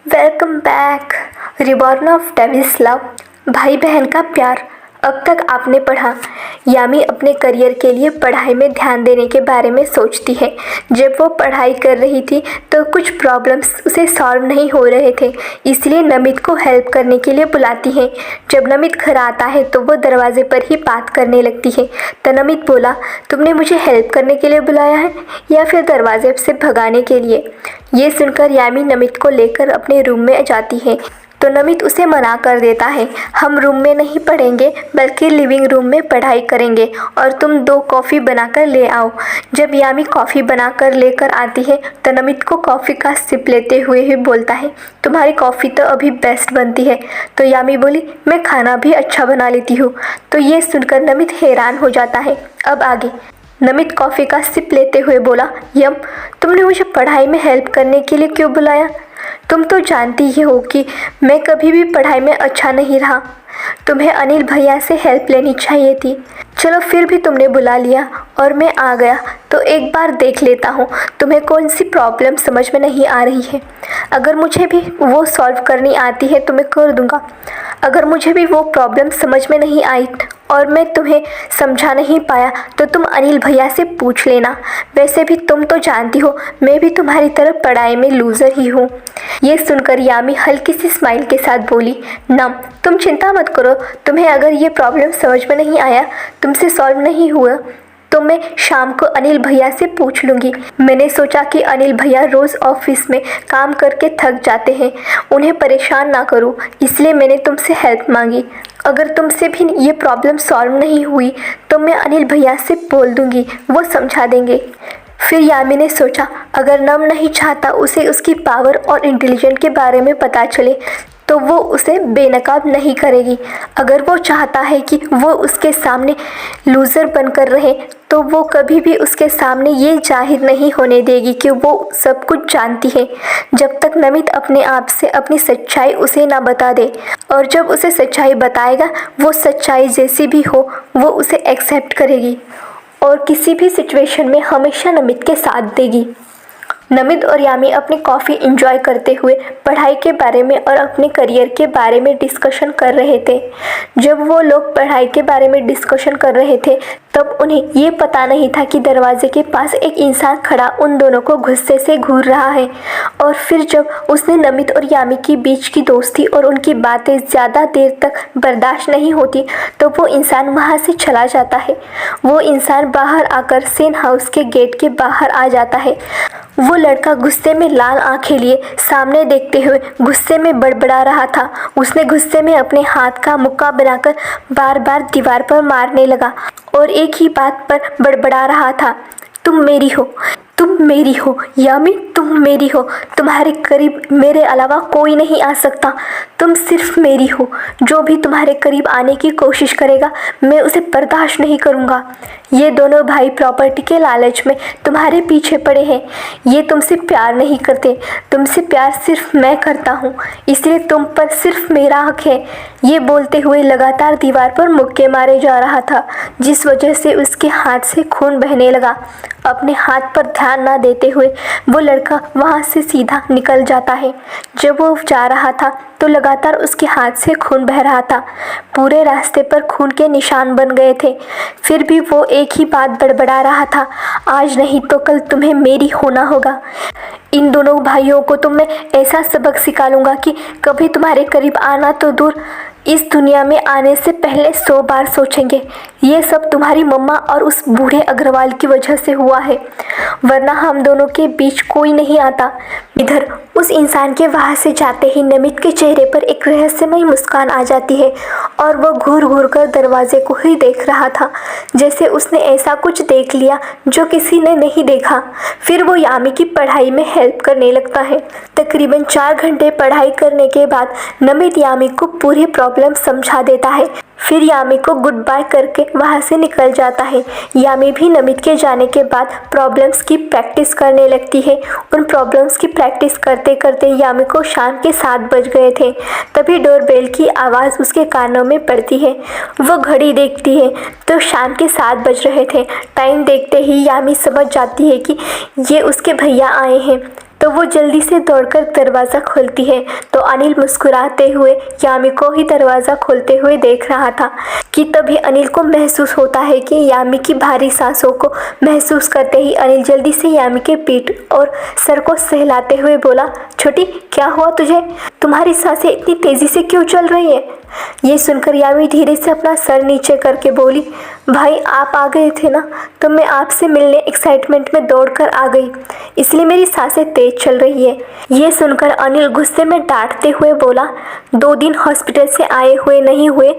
Welcome back. Reborn of devil's love. भाई बहन का प्यार। अब तक आपने पढ़ा। यामी अपने करियर के लिए पढ़ाई में ध्यान देने के बारे में सोचती है। जब वो पढ़ाई कर रही थी तो कुछ प्रॉब्लम्स उसे सॉल्व नहीं हो रहे थे, इसलिए नमित को हेल्प करने के लिए बुलाती है। जब नमित घर आता है तो वो दरवाजे पर ही बात करने लगती है। तो नमित बोला, तुमने मुझे हेल्प करने के लिए बुलाया है या फिर दरवाजे से भगाने के लिए? ये सुनकर यामी नमित को लेकर अपने रूम में जाती है तो नमित उसे मना कर देता है। हम रूम में नहीं पढ़ेंगे बल्कि लिविंग रूम में पढ़ाई करेंगे और तुम 2 कॉफ़ी बनाकर ले आओ। जब यामी कॉफ़ी बनाकर लेकर आती है तो नमित को कॉफ़ी का सिप लेते हुए ही बोलता है, तुम्हारी कॉफ़ी तो अभी बेस्ट बनती है। तो यामी बोली, मैं खाना भी अच्छा बना लेती हूँ। तो ये सुनकर नमित हैरान हो जाता है। अब आगे नमित कॉफ़ी का सिप लेते हुए बोला, यम, तुमने मुझे पढ़ाई में हेल्प करने के लिए क्यों बुलाया? तुम तो जानती ही हो कि मैं कभी भी पढ़ाई में अच्छा नहीं रहा। तुम्हें अनिल भैया से हेल्प लेनी चाहिए थी। चलो फिर भी तुमने बुला लिया और मैं आ गया तो एक बार देख लेता हूँ तुम्हें कौन सी प्रॉब्लम समझ में नहीं आ रही है। अगर मुझे भी वो सॉल्व करनी आती है तो मैं कर दूँगा। अगर मुझे भी वो प्रॉब्लम समझ में नहीं आई और मैं तुम्हें समझा नहीं पाया तो तुम अनिल भैया से पूछ लेना। वैसे भी तुम तो जानती हो मैं भी तुम्हारी तरह पढ़ाई में लूज़र ही हूँ। ये सुनकर यामी हल्की सी स्माइल के साथ बोली, नम, तुम चिंता मत करो। तुम्हें अगर ये प्रॉब्लम समझ में नहीं आया, तुमसे सॉल्व नहीं हुआ तो मैं शाम को अनिल भैया से पूछ लूँगी। मैंने सोचा कि अनिल भैया रोज़ ऑफिस में काम करके थक जाते हैं, उन्हें परेशान ना करूँ, इसलिए मैंने तुमसे हेल्प मांगी। अगर तुमसे भी ये प्रॉब्लम सॉल्व नहीं हुई तो मैं अनिल भैया से बोल दूँगी, वो समझा देंगे। फिर यामी ने सोचा, अगर नम नहीं चाहता उसे उसकी पावर और इंटेलिजेंस के बारे में पता चले तो वो उसे बेनकाब नहीं करेगी। अगर वो चाहता है कि वो उसके सामने लूज़र बनकर रहे तो वो कभी भी उसके सामने ये जाहिर नहीं होने देगी कि वो सब कुछ जानती है, जब तक नमित अपने आप से अपनी सच्चाई उसे ना बता दे। और जब उसे सच्चाई बताएगा, वो सच्चाई जैसी भी हो वो उसे एक्सेप्ट करेगी और किसी भी सिचुएशन में हमेशा नमित के साथ देगी। नमित और यामी अपनी कॉफ़ी एंजॉय करते हुए पढ़ाई के बारे में और अपने करियर के बारे में डिस्कशन कर रहे थे। जब वो लोग पढ़ाई के बारे में डिस्कशन कर रहे थे तब उन्हें ये पता नहीं था कि दरवाजे के पास एक इंसान खड़ा उन दोनों को गुस्से से घूर रहा है। और फिर जब उसने नमित और यामी के बीच की दोस्ती और उनकी बातें ज़्यादा देर तक बर्दाश्त नहीं होती तो वो इंसान वहाँ से चला जाता है। वो इंसान बाहर आकर सेन हाउस के गेट के बाहर आ जाता है। वो लड़का गुस्से में लाल आंखें लिए सामने देखते हुए गुस्से में बड़बड़ा रहा था। उसने गुस्से में अपने हाथ का मुक्का बनाकर बार बार दीवार पर मारने लगा और एक ही बात पर बड़बड़ा रहा था, तुम मेरी हो, तुम मेरी हो यामी, तुम मेरी हो। तुम्हारे करीब मेरे अलावा कोई नहीं आ सकता। तुम सिर्फ मेरी हो। जो भी तुम्हारे करीब आने की कोशिश करेगा मैं उसे बर्दाश्त नहीं करूँगा। ये दोनों भाई प्रॉपर्टी के लालच में तुम्हारे पीछे पड़े हैं। ये तुमसे प्यार नहीं करते, तुमसे प्यार सिर्फ मैं करता हूँ, इसलिए तुम पर सिर्फ मेरा हक है। ये बोलते हुए लगातार दीवार पर मुक्के मारे जा रहा था, जिस वजह से उसके हाथ से खून बहने लगा। अपने हाथ पर ध्यान ना देते हुए वो लड़का वहाँ से सीधा निकल जाता है। जब वो जा रहा था तो लगातार उसके हाथ से खून बह रहा था। पूरे रास्ते पर खून के निशान बन गए थे। फिर भी वो एक ही बात बड़बड़ा रहा था, आज नहीं तो कल तुम्हें मेरी होना होगा। इन दोनों भाइयों को तो मैं ऐसा सबक सिखा कि कभी तुम्हारे करीब आना तो दूर, इस दुनिया में आने से पहले 100 बार सोचेंगे। ये सब तुम्हारी मम्मा और उस बूढ़े अग्रवाल की वजह से हुआ है, वरना हम दोनों के बीच कोई नहीं आता। इधर उस इंसान के वहाँ से जाते ही नमित के चेहरे पर एक रहस्यमय मुस्कान आ जाती है और वह घूर घूर कर दरवाजे को ही देख रहा था, जैसे उसने ऐसा कुछ देख लिया जो किसी ने नहीं देखा। फिर वो यामी की पढ़ाई में हेल्प करने लगता है। तकरीबन 4 घंटे पढ़ाई करने के बाद नमित यामी को पूरी प्रॉब्लम समझा देता है। फिर यामी को गुड बाय करके वहाँ से निकल जाता है। यामी भी नमित के जाने के बाद प्रॉब्लम्स की प्रैक्टिस करने लगती है। उन प्रॉब्लम्स की प्रैक्टिस करते करते यामी को शाम के 7 बज गए थे। तभी डोरबेल की आवाज़ उसके कानों में पड़ती है। वो घड़ी देखती है तो शाम के 7 बज रहे थे। टाइम देखते ही यामी समझ जाती है कि ये उसके भैया आए हैं। तो वो जल्दी से दौड़कर दरवाज़ा खोलती है तो अनिल मुस्कुराते हुए यामी को ही दरवाज़ा खोलते हुए देख रहा था कि तभी अनिल को महसूस होता है कि यामी की भारी सांसों को महसूस करते ही अनिल जल्दी से यामी के पीठ और सर को सहलाते हुए बोला, छोटी क्या हुआ तुझे? तुम्हारी सांसें इतनी तेज़ी से क्यों चल रही है? ये सुनकर यामी धीरे से अपना सर नीचे करके बोली, भाई आप आ गए थे ना, तो मैं आपसे मिलने एक्साइटमेंट में दौड़कर आ गई, इसलिए मेरी सांसें तेज चल रही है। ये सुनकर अनिल गुस्से में डांटते हुए बोला, 2 दिन हॉस्पिटल से आए हुए नहीं हुए,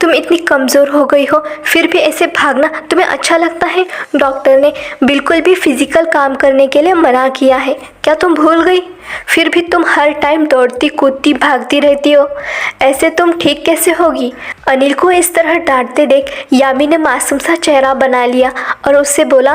तुम इतनी कमज़ोर हो गई हो, फिर भी ऐसे भागना तुम्हें अच्छा लगता है? डॉक्टर ने बिल्कुल भी फिजिकल काम करने के लिए मना किया है, क्या तुम भूल गई? फिर भी तुम हर टाइम दौड़ती कूदती भागती रहती हो, ऐसे तुम ठीक कैसे होगी? अनिल को इस तरह डांटते देख यामी ने मासूम सा चेहरा बना लिया और उससे बोला,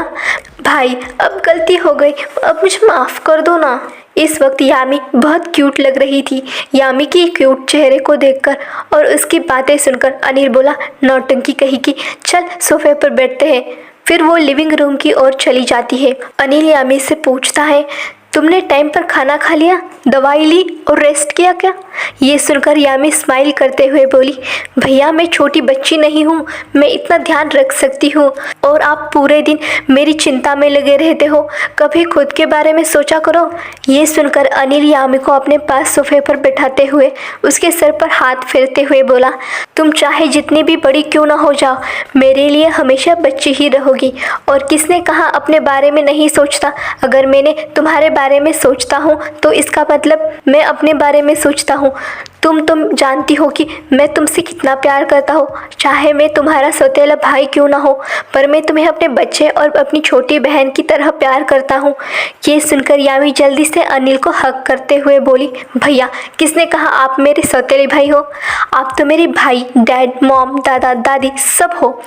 भाई अब गलती हो गई, अब मुझे माफ़ कर दो ना। इस वक्त यामी बहुत क्यूट लग रही थी। यामी की क्यूट चेहरे को देखकर और उसकी बातें सुनकर अनिल बोला, नौटंकी कही की, चल सोफे पर बैठते हैं। फिर वो लिविंग रूम की ओर चली जाती है। अनिल यामी से पूछता है, तुमने टाइम पर खाना खा लिया, दवाई ली और रेस्ट किया क्या? ये सुनकर यामी स्माइल करते हुए बोली, भैया मैं छोटी बच्ची नहीं हूँ, मैं इतना ध्यान रख सकती हूँ और आप पूरे दिन मेरी चिंता में लगे रहते हो, कभी खुद के बारे में सोचा करो। ये सुनकर अनिल यामी को अपने पास सोफे पर बैठाते हुए उसके सर पर हाथ फेरते हुए बोला, तुम चाहे जितनी भी बड़ी क्यों ना हो जाओ, मेरे लिए हमेशा बच्ची ही रहोगी। और किसने कहा अपने बारे में नहीं सोचता? अगर मैंने तुम्हारे बारे में सोचता हूँ तो इसका मतलब मैं अपने बारे में सोचता हूँ। तुम जानती हो कि मैं तुमसे कितना प्यार करता हूँ, चाहे मैं तुम्हारा सौतेला भाई क्यों ना हो, पर मैं तुम्हें अपने बच्चे और अपनी छोटी बहन की तरह प्यार करता हूँ। ये सुनकर यामी जल्दी से अनिल को हक करते हुए बोली, भैया किसने कहा आप मेरे सौतेले भाई हो? आप तो मेरे भाई, डैड, मॉम, दादा, दादी सब हो।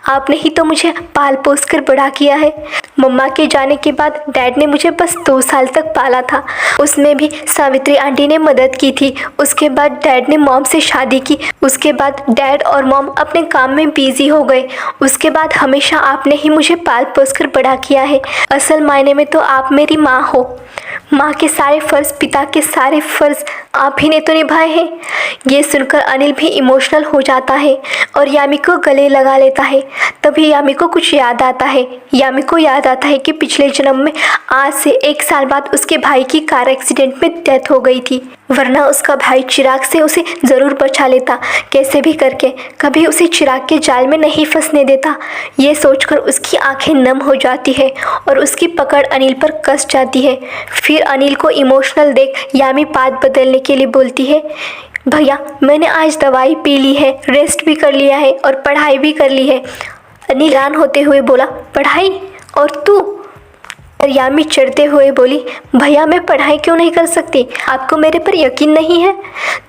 आपने ही तो मुझे पाल पोस कर बड़ा किया है। मम्मा के जाने के बाद डैड ने मुझे बस 2 साल तक पाला था, उसमें भी सावित्री आंटी ने मदद की थी। उसके बाद डैड ने मॉम से शादी की, उसके बाद डैड और मॉम अपने काम में बिजी हो गए। उसके बाद हमेशा आपने ही मुझे पाल पोस कर बड़ा किया है। असल मायने में तो आप मेरी माँ हो। माँ के सारे फ़र्ज़, पिता के सारे फ़र्ज़ आप ही ने तो निभाए हैं। ये सुनकर अनिल भी इमोशनल हो जाता है और यामी को गले लगा लेता है। तभी यामी को कुछ याद आता है। यामी को याद आता है कि पिछले जन्म में आज से 1 साल बाद उसके भाई की कार एक्सीडेंट में डेथ हो गई थी, वरना उसका भाई चिराग से उसे ज़रूर बचा लेता, कैसे भी करके, कभी उसे चिराग के जाल में नहीं फंसने देता। ये सोचकर उसकी आंखें नम हो जाती है और उसकी पकड़ अनिल पर कस जाती है। फिर अनिल को इमोशनल देख यामी बात बदलने के लिए बोलती है, भैया मैंने आज दवाई पी ली है, रेस्ट भी कर लिया है और पढ़ाई भी कर ली है। अनिल हैरान होते हुए बोला, पढ़ाई? और तू? यामी चिढ़ते हुए बोली, भैया मैं पढ़ाई क्यों नहीं कर सकती? आपको मेरे पर यकीन नहीं है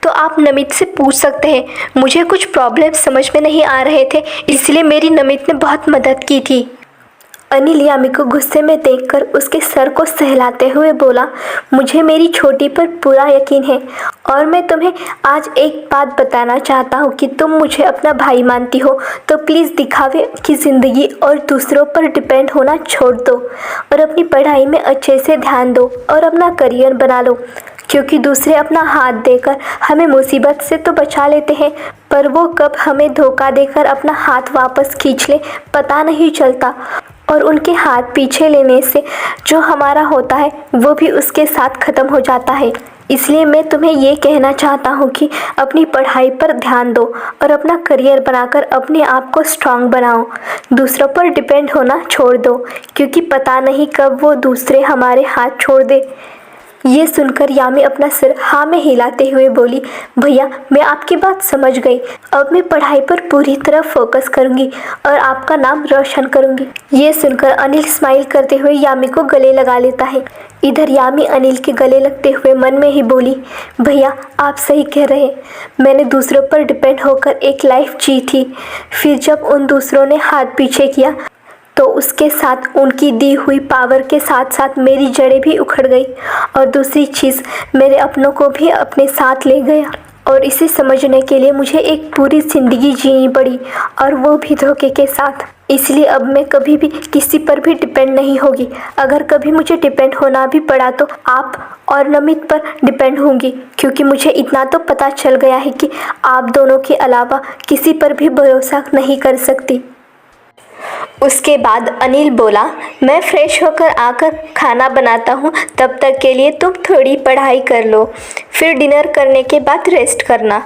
तो आप नमित से पूछ सकते हैं। मुझे कुछ प्रॉब्लम समझ में नहीं आ रहे थे, इसलिए मेरी नमित ने बहुत मदद की थी। अनिल यामी को गुस्से में देखकर उसके सर को सहलाते हुए बोला, मुझे मेरी छोटी पर पूरा यकीन है और मैं तुम्हें आज एक बात बताना चाहता हूँ कि तुम मुझे अपना भाई मानती हो तो प्लीज़ दिखावे की ज़िंदगी और दूसरों पर डिपेंड होना छोड़ दो और अपनी पढ़ाई में अच्छे से ध्यान दो और अपना करियर बना लो, क्योंकि दूसरे अपना हाथ देकर हमें मुसीबत से तो बचा लेते हैं, पर वो कब हमें धोखा देकर अपना हाथ वापस खींच ले पता नहीं चलता और उनके हाथ पीछे लेने से जो हमारा होता है वो भी उसके साथ ख़त्म हो जाता है। इसलिए मैं तुम्हें ये कहना चाहता हूँ कि अपनी पढ़ाई पर ध्यान दो और अपना करियर बनाकर अपने आप को स्ट्रांग बनाओ। दूसरों पर डिपेंड होना छोड़ दो, क्योंकि पता नहीं कब वो दूसरे हमारे हाथ छोड़ दे। ये सुनकर यामी अपना सिर हाँ में हिलाते हुए बोली, भैया मैं आपकी बात समझ गई, अब मैं पढ़ाई पर पूरी तरह फोकस करूंगी और आपका नाम रोशन करूंगी। ये सुनकर अनिल स्माइल करते हुए यामी को गले लगा लेता है। इधर यामी अनिल के गले लगते हुए मन में ही बोली, भैया आप सही कह रहे, मैंने दूसरों पर डिपेंड होकर एक लाइफ जी थी, फिर जब उन दूसरों ने हाथ पीछे किया तो उसके साथ उनकी दी हुई पावर के साथ साथ मेरी जड़ें भी उखड़ गई और दूसरी चीज़ मेरे अपनों को भी अपने साथ ले गया। और इसे समझने के लिए मुझे एक पूरी ज़िंदगी जीनी पड़ी, और वो भी धोखे के साथ। इसलिए अब मैं कभी भी किसी पर भी डिपेंड नहीं होगी। अगर कभी मुझे डिपेंड होना भी पड़ा तो आप और नमित पर डिपेंड होंगी, क्योंकि मुझे इतना तो पता चल गया है कि आप दोनों के अलावा किसी पर भी भरोसा नहीं कर सकती। उसके बाद अनिल बोला, मैं फ्रेश होकर आकर खाना बनाता हूँ, तब तक के लिए तुम थोड़ी पढ़ाई कर लो, फिर डिनर करने के बाद रेस्ट करना।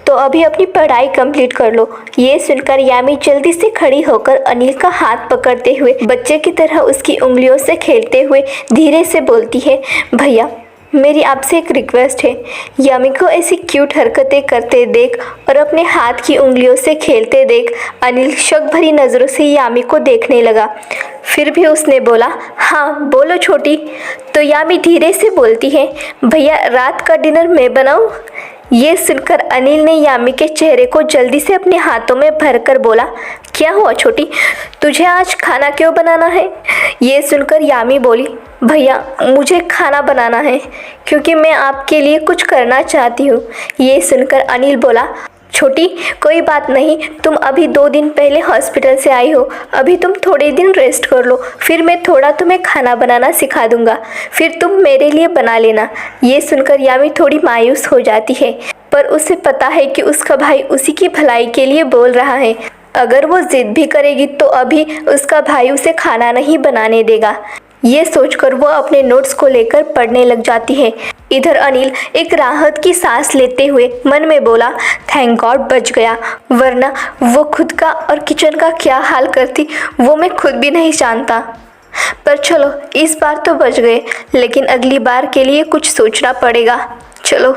तो अभी अपनी पढ़ाई कंप्लीट कर लो। ये सुनकर यामी जल्दी से खड़ी होकर अनिल का हाथ पकड़ते हुए बच्चे की तरह उसकी उंगलियों से खेलते हुए धीरे से बोलती है, भैया मेरी आपसे एक रिक्वेस्ट है। यामी को ऐसी क्यूट हरकतें करते देख और अपने हाथ की उंगलियों से खेलते देख अनिल शक भरी नज़रों से यामी को देखने लगा। फिर भी उसने बोला, हाँ बोलो छोटी। तो यामी धीरे से बोलती है, भैया रात का डिनर मैं बनाऊँ? ये सुनकर अनिल ने यामी के चेहरे को जल्दी से अपने हाथों में भरकर बोला, क्या हुआ छोटी, तुझे आज खाना क्यों बनाना है? ये सुनकर यामी बोली, भैया मुझे खाना बनाना है क्योंकि मैं आपके लिए कुछ करना चाहती हूँ। ये सुनकर अनिल बोला, छोटी कोई बात नहीं, तुम अभी 2 दिन पहले हॉस्पिटल से आई हो, अभी तुम थोड़े दिन रेस्ट कर लो, फिर मैं थोड़ा तुम्हें खाना बनाना सिखा दूंगा, फिर तुम मेरे लिए बना लेना। ये सुनकर यामी थोड़ी मायूस हो जाती है, पर उसे पता है कि उसका भाई उसी की भलाई के लिए बोल रहा है। अगर वो जिद भी करेगी तो अभी उसका भाई उसे खाना नहीं बनाने देगा। ये सोचकर वो अपने नोट्स को लेकर पढ़ने लग जाती है। इधर अनिल एक राहत की सांस लेते हुए मन में बोला, थैंक गॉड बच गया, वरना वो खुद का और किचन का क्या हाल करती वो मैं खुद भी नहीं जानता। पर चलो इस बार तो बच गए, लेकिन अगली बार के लिए कुछ सोचना पड़ेगा। चलो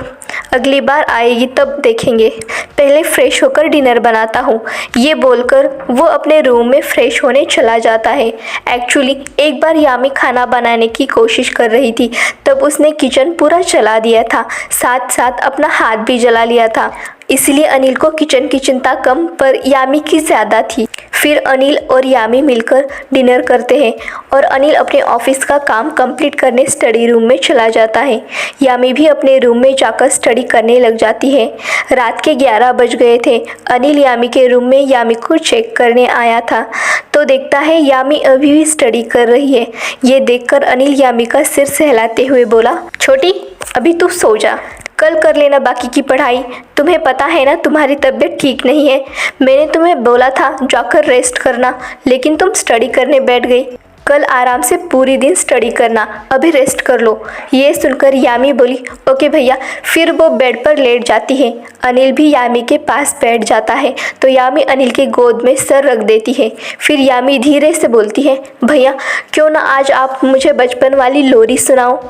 अगली बार आएगी तब देखेंगे, पहले फ्रेश होकर डिनर बनाता हूँ। ये बोलकर वो अपने रूम में फ्रेश होने चला जाता है। एक्चुअली एक बार यामी खाना बनाने की कोशिश कर रही थी, तब उसने किचन पूरा जला दिया था, साथ साथ अपना हाथ भी जला लिया था। इसलिए अनिल को किचन की चिंता कम पर यामी की ज़्यादा थी। फिर अनिल और यामी मिलकर डिनर करते हैं और अनिल अपने ऑफिस का काम कंप्लीट करने स्टडी रूम में चला जाता है। यामी भी अपने रूम में जाकर स्टडी करने लग जाती है। रात के 11 बज गए थे। अनिल यामी के रूम में यामी को चेक करने आया था तो देखता है यामी अभी भी स्टडी कर रही है। ये देखकर अनिल यामी का सिर सहलाते हुए बोला, छोटी अभी तू सो जा, कल कर लेना बाकी की पढ़ाई। तुम्हें पता है ना तुम्हारी तबीयत ठीक नहीं है, मैंने तुम्हें बोला था जाकर रेस्ट करना, लेकिन तुम स्टडी करने बैठ गई। कल आराम से पूरी दिन स्टडी करना, अभी रेस्ट कर लो। ये सुनकर यामी बोली, ओके भैया। फिर वो बेड पर लेट जाती है। अनिल भी यामी के पास बैठ जाता है तो यामी अनिल के गोद में सर रख देती है। फिर यामी धीरे से बोलती है, भैया क्यों ना आज आप मुझे बचपन वाली लोरी सुनाओ।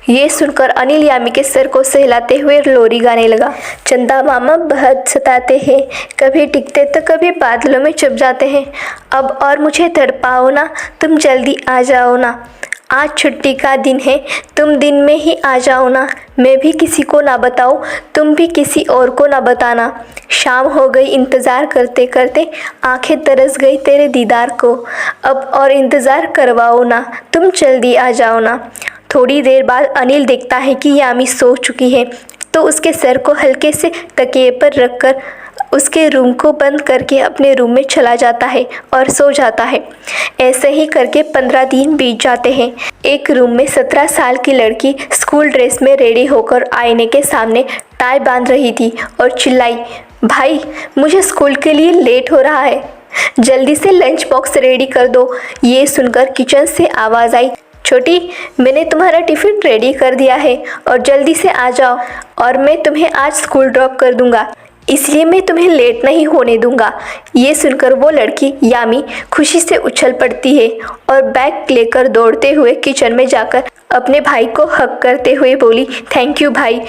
ये सुनकर अनिल यामी के सर को सहलाते हुए लोरी गाने लगा। चंदा मामा बहुत सताते हैं, कभी टिकते तो कभी बादलों में छुप जाते हैं, अब और मुझे तड़पाओ ना, तुम जल्दी आ जाओ ना, आज छुट्टी का दिन है, तुम दिन में ही आ जाओ ना, मैं भी किसी को ना बताऊँ, तुम भी किसी और को ना बताना। शाम हो गई इंतज़ार करते करते, आंखें तरस गई तेरे दीदार को, अब और इंतज़ार करवाओ ना, तुम जल्दी आ जाओ ना। थोड़ी देर बाद अनिल देखता है कि यामी सो चुकी है तो उसके सर को हल्के से तकिए पर रखकर उसके रूम को बंद करके अपने रूम में चला जाता है और सो जाता है। ऐसे ही करके 15 दिन बीत जाते हैं। एक रूम में 17 साल की लड़की स्कूल ड्रेस में रेडी होकर आईने के सामने टाई बांध रही थी और चिल्लाई, भाई मुझे स्कूल के लिए लेट हो रहा है, जल्दी से लंच बॉक्स रेडी कर दो। ये सुनकर किचन से आवाज़ आई, छोटी मैंने तुम्हारा टिफ़िन रेडी कर दिया है और जल्दी से आ जाओ, और मैं तुम्हें आज स्कूल ड्रॉप कर दूंगा, इसलिए मैं तुम्हें लेट नहीं होने दूंगा। ये सुनकर वो लड़की यामी खुशी से उछल पड़ती है और बैग लेकर दौड़ते हुए किचन में जाकर अपने भाई को हक करते हुए बोली, थैंक यू भाई।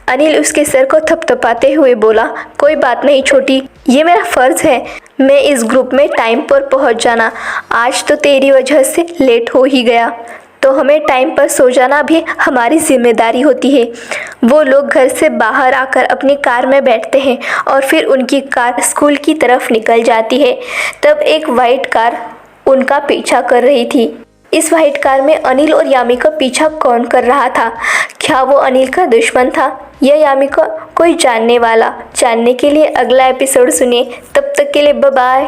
अनिल उसके सर को थपथपाते हुए बोला, कोई बात नहीं छोटी, ये मेरा फ़र्ज़ है, मैं इस ग्रुप में टाइम पर पहुंच जाना, आज तो तेरी वजह से लेट हो ही गया, तो हमें टाइम पर सो जाना भी हमारी जिम्मेदारी होती है। वो लोग घर से बाहर आकर अपनी कार में बैठते हैं और फिर उनकी कार स्कूल की तरफ निकल जाती है। तब एक वाइट कार उनका पीछा कर रही थी। इस वाइट कार में अनिल और यामी का पीछा कौन कर रहा था? क्या वो अनिल का दुश्मन था या यामी को कोई जानने वाला? जानने के लिए अगला एपिसोड सुनिए। तब तक के लिए बाय बाय।